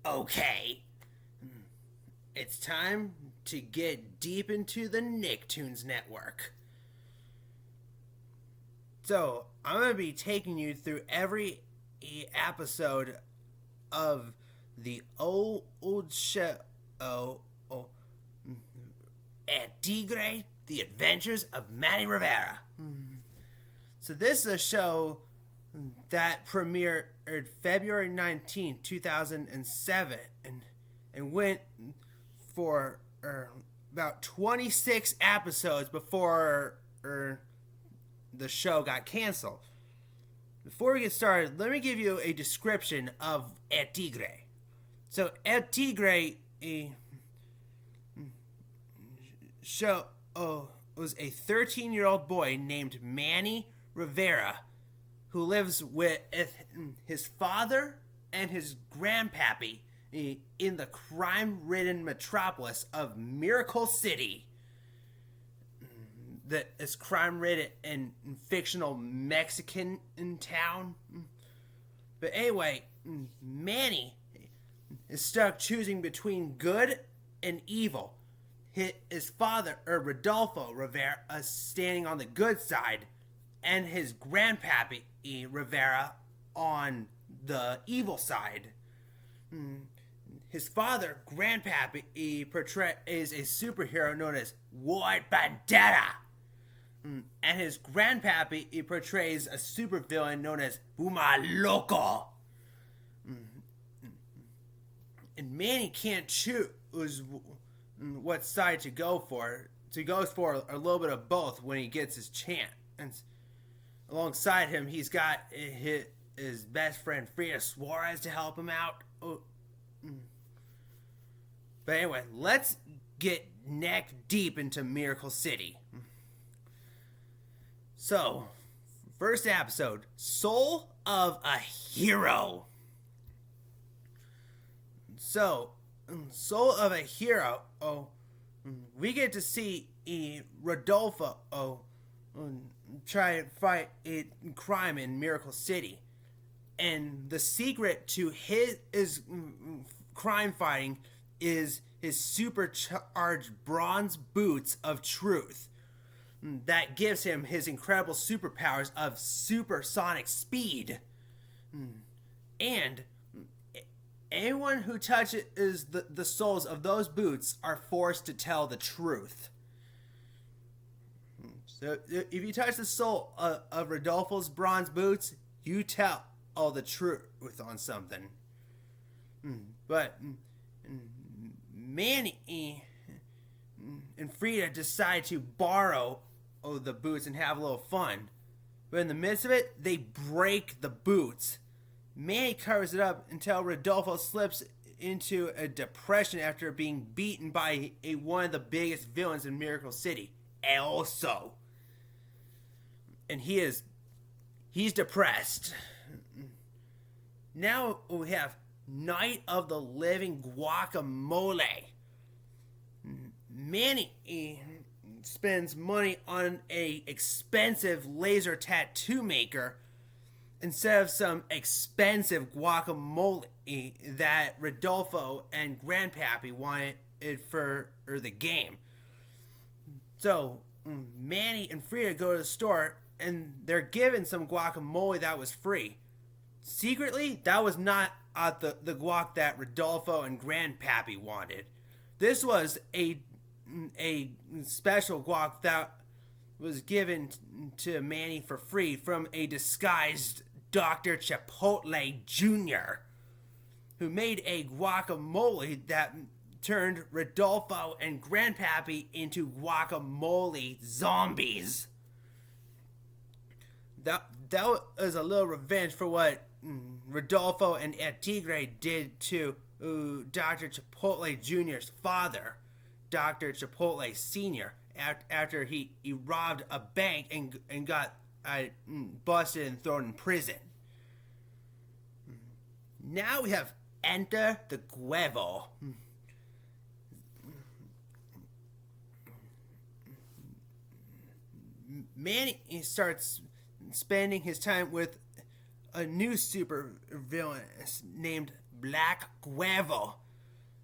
Okay, it's time to get deep into the Nicktoons network. So, I'm going to be taking you through every episode of the old show at Tigre, The Adventures of Manny Rivera. So this is a show that premiered February 19th, 2007 and went for about 26 episodes before the show got canceled. Before we get started, let me give you a description of El Tigre. So El Tigre show was a 13-year-old boy named Manny Rivera who lives with his father and his grandpappy in the crime-ridden metropolis of Miracle City. That is crime-ridden and fictional Mexican town. But anyway, Manny is stuck choosing between good and evil. His father, Rodolfo Rivera, is standing on the good side, and his grandpappy, Rivera, on the evil side. His father, grandpappy, is a superhero known as White Bandera. And his grandpappy portrays a supervillain known as Puma Loco. And Manny can't choose what side to go for. So he goes for a little bit of both when he gets his chance. And alongside him, he's got his best friend Frida Suarez to help him out. But anyway, let's get neck deep into Miracle City. So, first episode, Soul of a Hero. So, Soul of a Hero, we get to see Rodolfo try and fight crime in Miracle City. And the secret to his crime fighting is his supercharged bronze boots of truth. That gives him his incredible superpowers of supersonic speed. And anyone who touches the soles of those boots are forced to tell the truth. So if you touch the sole of Rodolfo's bronze boots, you tell all the truth on something. But Manny and Frida decide to borrow the boots and have a little fun. But in the midst of it, they break the boots. Manny covers it up until Rodolfo slips into a depression after being beaten by one of the biggest villains in Miracle City, El Oso. And he's depressed. Now we have Night of the Living Guacamole. Manny spends money on a expensive laser tattoo maker instead of some expensive guacamole that Rodolfo and Grandpappy wanted for the game. So Manny and Frida go to the store and they're given some guacamole that was free. Secretly, that was not the guac that Rodolfo and Grandpappy wanted. This was a special guac that was given to Manny for free from a disguised Dr. Chipotle Jr., who made a guacamole that turned Rodolfo and Grandpappy into guacamole zombies. That was a little revenge for what Rodolfo and El Tigre did to Dr. Chipotle Jr.'s father, Dr. Chipotle Sr., after he robbed a bank and got busted and thrown in prison. Now we have Enter the Huevo. Manny starts spending his time with a new super villain named Black Guevo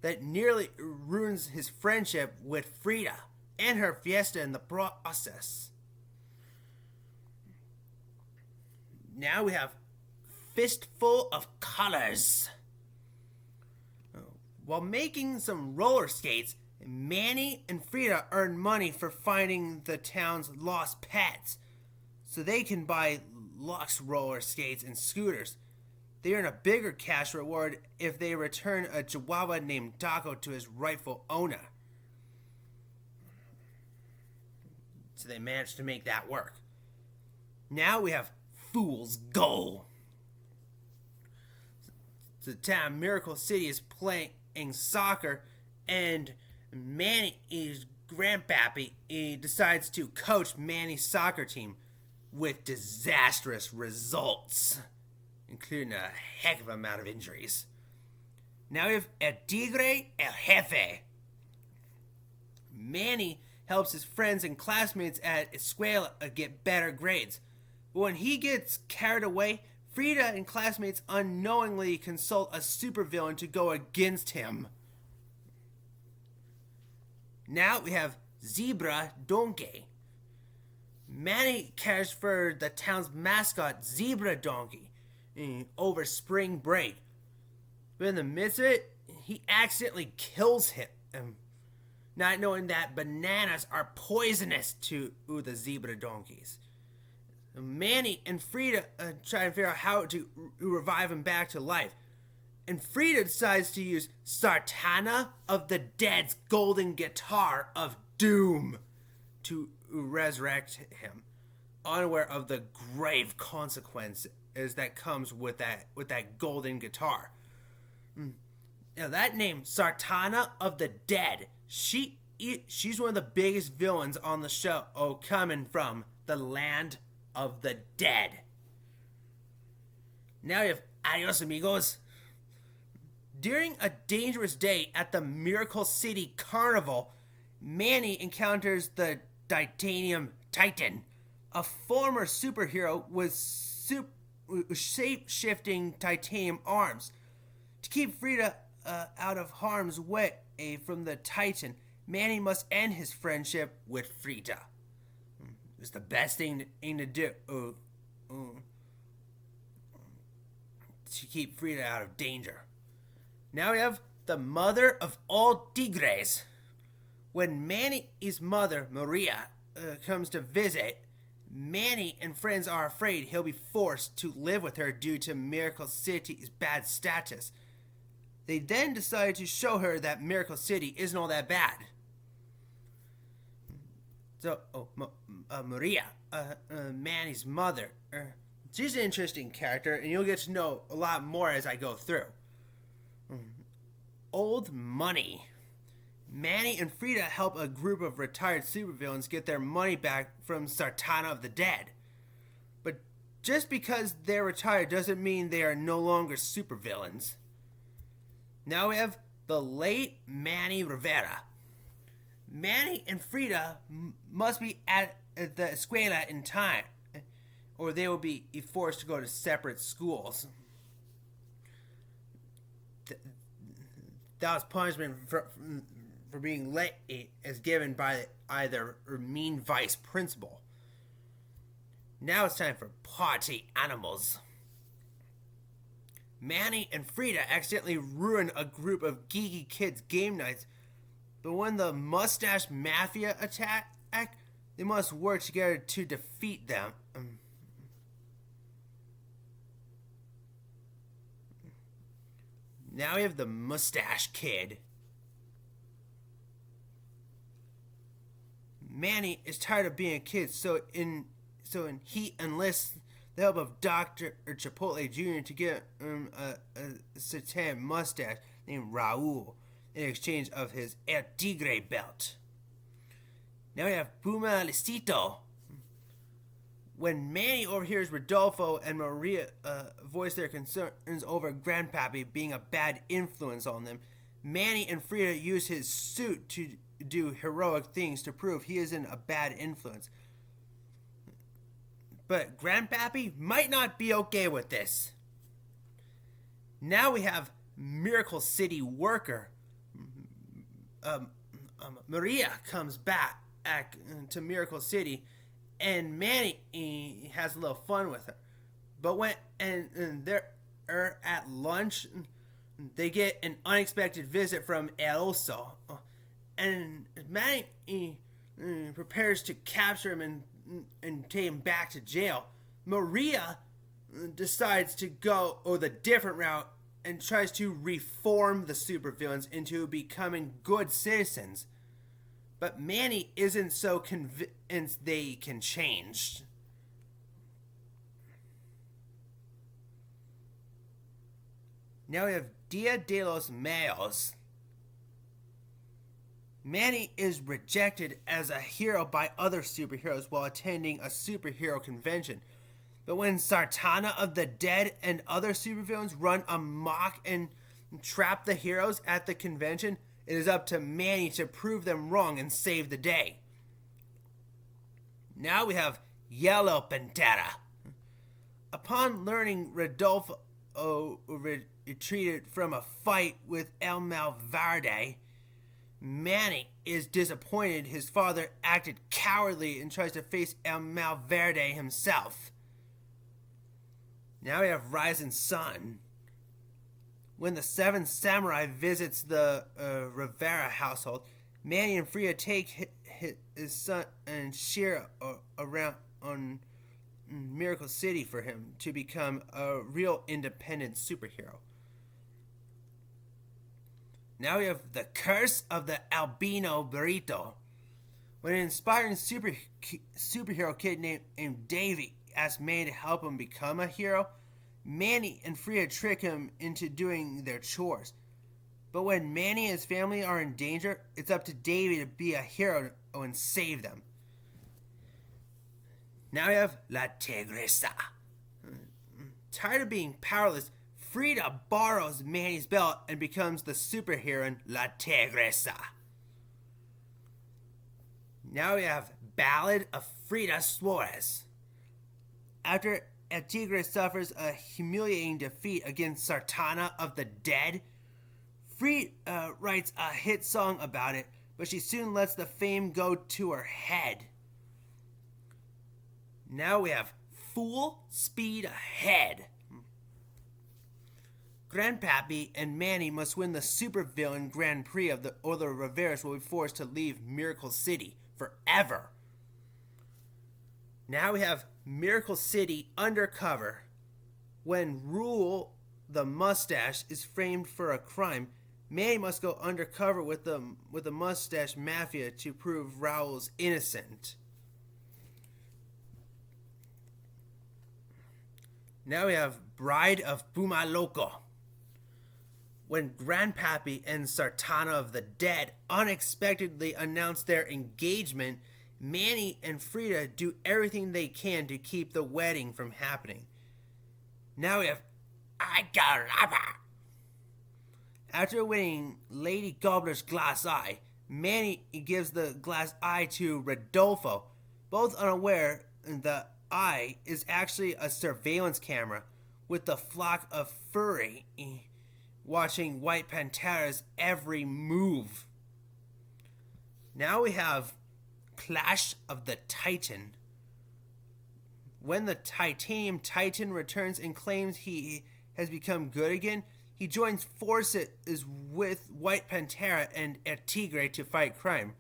that nearly ruins his friendship with Frida and her fiesta in the process. Now we have Fistful of Colors. While making some roller skates, Manny and Frida earn money for finding the town's lost pets so they can buy luxe roller skates and scooters. They earn a bigger cash reward if they return a chihuahua named Taco to his rightful owner. So they managed to make that work. Now we have Fool's Goal. The town Miracle City is playing soccer, and Manny's grandpappy decides to coach Manny's soccer team with disastrous results, including a heck of an amount of injuries. Now we have El Tigre El Jefe. Manny helps his friends and classmates at Escuela get better grades, but when he gets carried away, Frida and classmates unknowingly consult a supervillain to go against him. Now we have Zebra Donkey. Manny cares for the town's mascot, Zebra Donkey, over spring break. But in the midst of it, he accidentally kills him, not knowing that bananas are poisonous to the zebra donkeys. Manny and Frida try to figure out how to revive him back to life. And Frida decides to use Sartana of the Dead's golden guitar of doom to resurrect him, unaware of the grave consequences that comes with that golden guitar. Now that name, Sartana of the Dead, she's one of the biggest villains on the show, coming from the land of the dead. Now we have Adios Amigos. During a dangerous day at the Miracle City Carnival, Manny encounters the Titanium Titan, a former superhero with shape-shifting titanium arms. To keep Frida out of harm's way from the Titan, Manny must end his friendship with Frida. It's the best thing to do to keep Frida out of danger. Now we have the mother of all Tigres. When Manny's mother, Maria, comes to visit, Manny and friends are afraid he'll be forced to live with her due to Miracle City's bad status. They then decide to show her that Miracle City isn't all that bad. So, Maria, Manny's mother, she's an interesting character, and you'll get to know a lot more as I go through. Old Money. Manny and Frida help a group of retired supervillains get their money back from Sartana of the Dead. But just because they're retired doesn't mean they are no longer supervillains. Now we have the late Manny Rivera. Manny and Frida must be at the escuela in time, or they will be forced to go to separate schools. That was punishment for being late as given by either mean vice principal. Now it's time for party animals. Manny and Frida accidentally ruin a group of geeky kids' game nights, but when the Mustache Mafia attack, they must work together to defeat them. Now we have the Mustache Kid. Manny is tired of being a kid, so he enlists the help of Dr. Chipotle Jr. to get him a satanic mustache named Raul in exchange of his El Tigre belt. Now we have Puma Licito. When Manny overhears Rodolfo and Maria voice their concerns over Grandpappy being a bad influence on them, Manny and Frida use his suit to do heroic things to prove he isn't a bad influence. But Grandpappy might not be okay with this. Now we have Miracle City worker, Maria, comes back to Miracle City, and Manny has a little fun with her. But when and they're at lunch, they get an unexpected visit from El Oso, and Manny prepares to capture him and take him back to jail. Maria decides to go the different route and tries to reform the supervillains into becoming good citizens. But Manny isn't so convinced they can change. Now we have Dia de los Muertos. Manny is rejected as a hero by other superheroes while attending a superhero convention. But when Sartana of the Dead and other supervillains run amok and trap the heroes at the convention, it is up to Manny to prove them wrong and save the day. Now we have Yellow Pantera. Upon learning Rodolfo retreated from a fight with El Malverde, Manny is disappointed his father acted cowardly and tries to face El Malverde himself. Now we have Rising Sun. When the Seven Samurai visits the Rivera household, Manny and Frida take his son and Shira around on Miracle City for him to become a real independent superhero. Now we have The Curse of the Albino Burrito. When an inspiring superhero kid named Davey asks Manny to help him become a hero, Manny and Frida trick him into doing their chores. But when Manny and his family are in danger, it's up to Davey to be a hero and save them. Now we have La Tigresa. Tired of being powerless, Frida borrows Manny's belt and becomes the superhero La Tigresa. Now we have Ballad of Frida Suarez. After El Tigre suffers a humiliating defeat against Sartana of the Dead, Frida writes a hit song about it, but she soon lets the fame go to her head. Now we have Full Speed Ahead. Grandpappy and Manny must win the supervillain Grand Prix of the Riveras will be forced to leave Miracle City forever. Now we have Miracle City Undercover. When Rule the Mustache is framed for a crime, Manny must go undercover with the Mustache Mafia to prove Raul's innocent. Now we have Bride of Pumaloco. When Grandpappy and Sartana of the Dead unexpectedly announce their engagement, Manny and Frida do everything they can to keep the wedding from happening. Now we have Agaraba. After winning Lady Gobbler's glass eye, Manny gives the glass eye to Rodolfo, both unaware the eye is actually a surveillance camera with the flock of furry watching White Pantera's every move. Now we have Clash of the Titan. When the Titanium Titan returns and claims he has become good again, he joins forces with White Pantera and El Tigre to fight crime.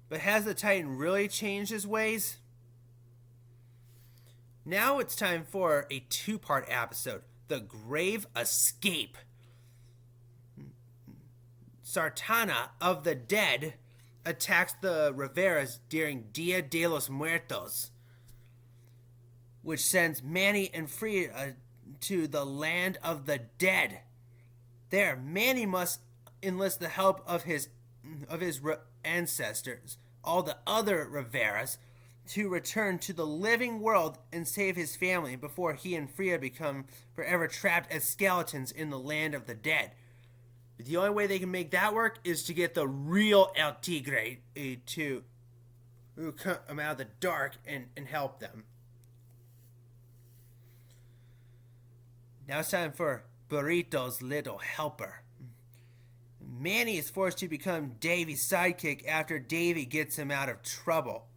But has the Titan really changed his ways? Now it's time for a two-part episode, The Grave Escape. Sartana of the Dead attacks the Riveras during Dia de los Muertos, which sends Manny and Frida to the land of the dead. There, Manny must enlist the help of his ancestors, all the other Riveras, to return to the living world and save his family before he and Frida become forever trapped as skeletons in the land of the dead. But the only way they can make that work is to get the real El Tigre to come out of the dark and help them. Now it's time for Burrito's little helper. Manny is forced to become Davy's sidekick after Davy gets him out of trouble.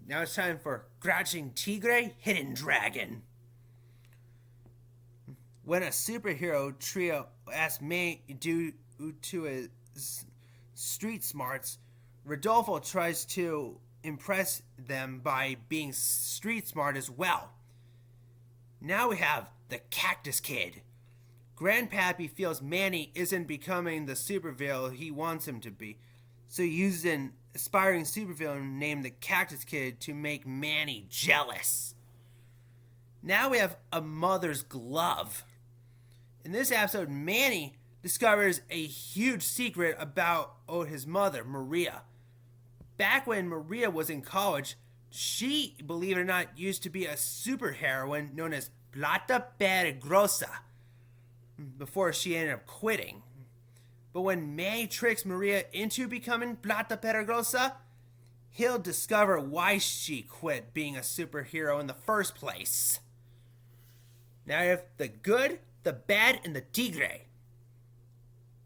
Now it's time for Crouching Tigre, Hidden Dragon. When a superhero trio asks Manny due to his street smarts, Rodolfo tries to impress them by being street smart as well. Now we have the Cactus Kid. Grandpappy feels Manny isn't becoming the supervillain he wants him to be, so he uses an aspiring supervillain named the Cactus Kid to make Manny jealous. Now we have a mother's glove. In this episode, Manny discovers a huge secret about his mother, Maria. Back when Maria was in college, she, believe it or not, used to be a superheroine known as Plata Peligrosa before she ended up quitting. But when Manny tricks Maria into becoming Plata Peligrosa, he'll discover why she quit being a superhero in the first place. Now you have the good, the bad, and the Tigre.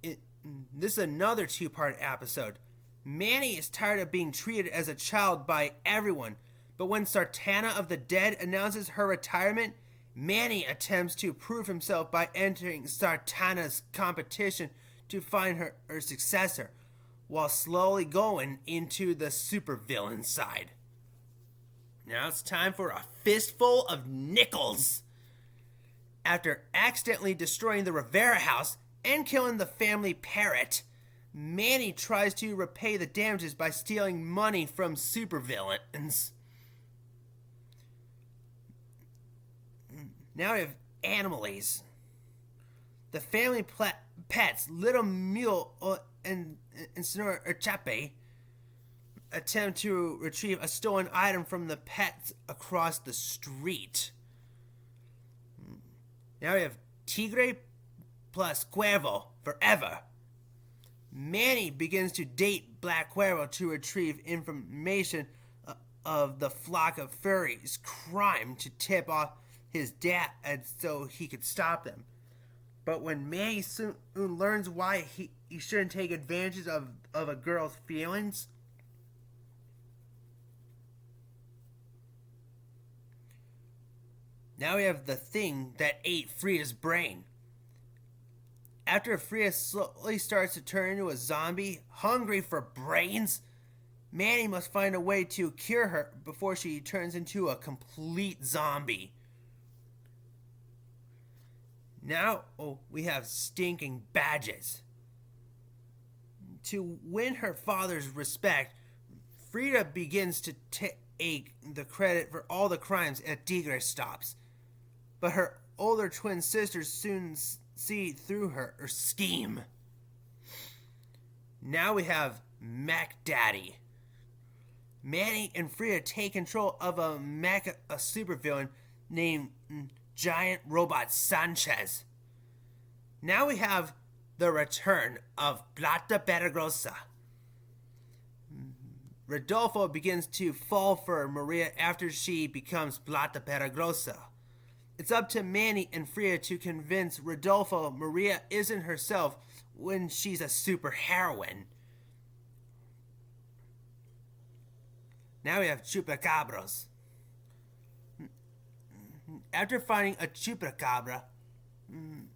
This is another two-part episode. Manny is tired of being treated as a child by everyone, but when Sartana of the Dead announces her retirement, Manny attempts to prove himself by entering Sartana's competition to find her successor, while slowly going into the supervillain side. Now it's time for a fistful of nickels. After accidentally destroying the Rivera house and killing the family parrot, Manny tries to repay the damages by stealing money from supervillains. Now we have Animales. The family pets, Little Mule and Senor Chape, attempt to retrieve a stolen item from the pets across the street. Now we have Tigre plus Cuervo forever. Manny begins to date Black Cuervo to retrieve information of the flock of furries' crime to tip off his dad so he could stop them. But when Manny soon learns why he shouldn't take advantage of a girl's feelings, now we have the thing that ate Frida's brain. After Frida slowly starts to turn into a zombie, hungry for brains, Manny must find a way to cure her before she turns into a complete zombie. Now we have Stinking Badges. To win her father's respect, Frida begins to take the credit for all the crimes at Tigre stops. But her older twin sisters soon see through her scheme. Now we have Mac Daddy. Manny and Frida take control of a supervillain named Giant Robot Sanchez. Now we have the return of Plata Peligrosa. Rodolfo begins to fall for Maria after she becomes Plata Peligrosa. It's up to Manny and Frida to convince Rodolfo Maria isn't herself when she's a super heroine. Now we have Chupacabras. After finding a Chupacabra,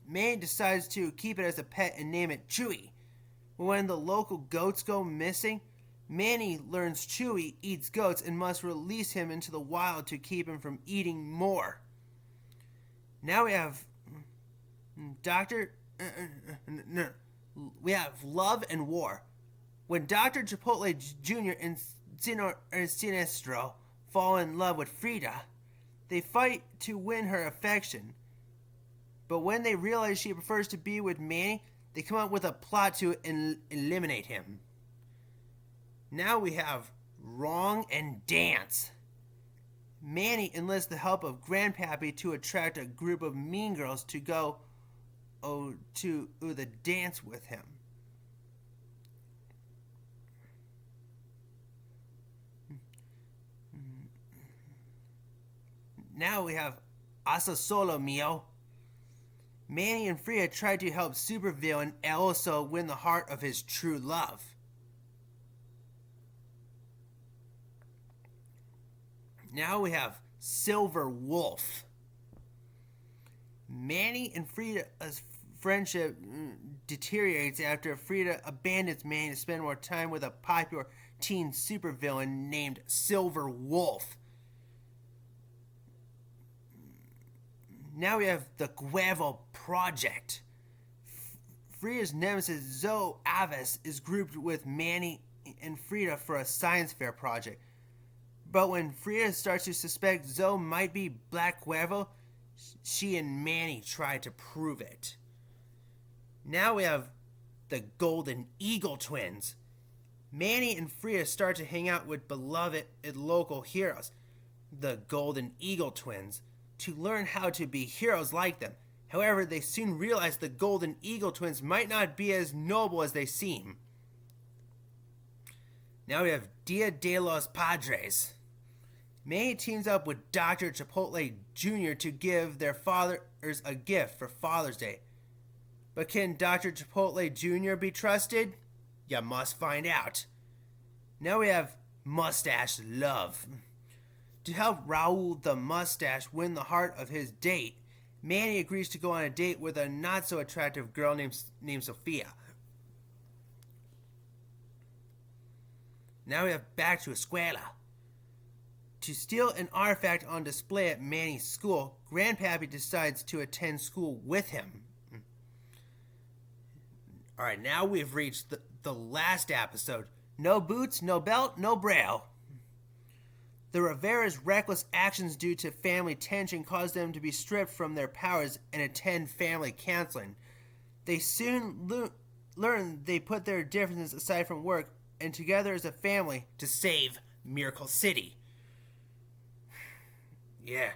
Manny decides to keep it as a pet and name it Chewy. When the local goats go missing, Manny learns Chewy eats goats and must release him into the wild to keep him from eating more. Now we have we have Love and War. When Dr. Chipotle Jr. and Sinestro fall in love with Frida, they fight to win her affection. But when they realize she prefers to be with Manny, they come up with a plot to eliminate him. Now we have Wrong and Dance. Manny enlists the help of Grandpappy to attract a group of mean girls to go to the dance with him. Now we have Hasta solo, mio. Manny and Frida try to help supervillain also win the heart of his true love. Now we have Silver Wolf. Manny and Frida's friendship deteriorates after Frida abandons Manny to spend more time with a popular teen supervillain named Silver Wolf. Now we have the Guevo Project. Frida's nemesis Zoe Aves is grouped with Manny and Frida for a science fair project. But when Frida starts to suspect Zoe might be Black Guevo, she and Manny try to prove it. Now we have the Golden Eagle Twins. Manny and Frida start to hang out with beloved local heroes, the Golden Eagle Twins, to learn how to be heroes like them. However, they soon realize the Golden Eagle Twins might not be as noble as they seem. Now we have Dia de los Padres. Manny teams up with Dr. Chipotle Jr. to give their fathers a gift for Father's Day. But can Dr. Chipotle Jr. be trusted? You must find out. Now we have Mustache Love. To help Raul the Mustache win the heart of his date, Manny agrees to go on a date with a not-so-attractive girl named Sophia. Now we have Back to Escuela. To steal an artifact on display at Manny's school, Grandpappy decides to attend school with him. Alright, now we've reached the last episode. No boots, no belt, no braille. The Rivera's reckless actions due to family tension cause them to be stripped from their powers and attend family counseling. They soon learn they put their differences aside from work and together as a family to save Miracle City. Yeah,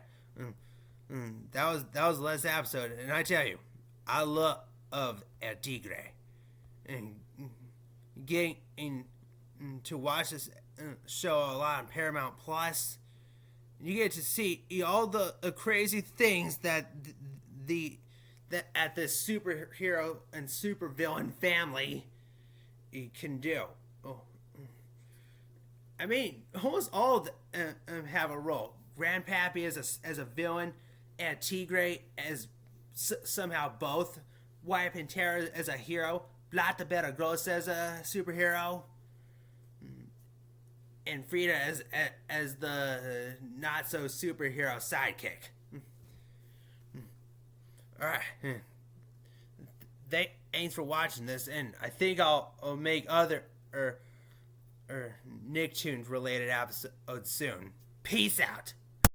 that was the last episode, and I tell you, I love El Tigre, and getting to watch this show a lot on Paramount Plus. You get to see all the crazy things that at this superhero and supervillain family can do. Oh, I mean, almost all of them have a role. Grandpappy as a villain, and Tigre as somehow both. White Pantera as a hero, Plata Veracruz as a superhero, and Frida as the not so superhero sidekick. All right, thanks for watching this, and I think I'll make other Nicktoons related episodes soon. Peace out.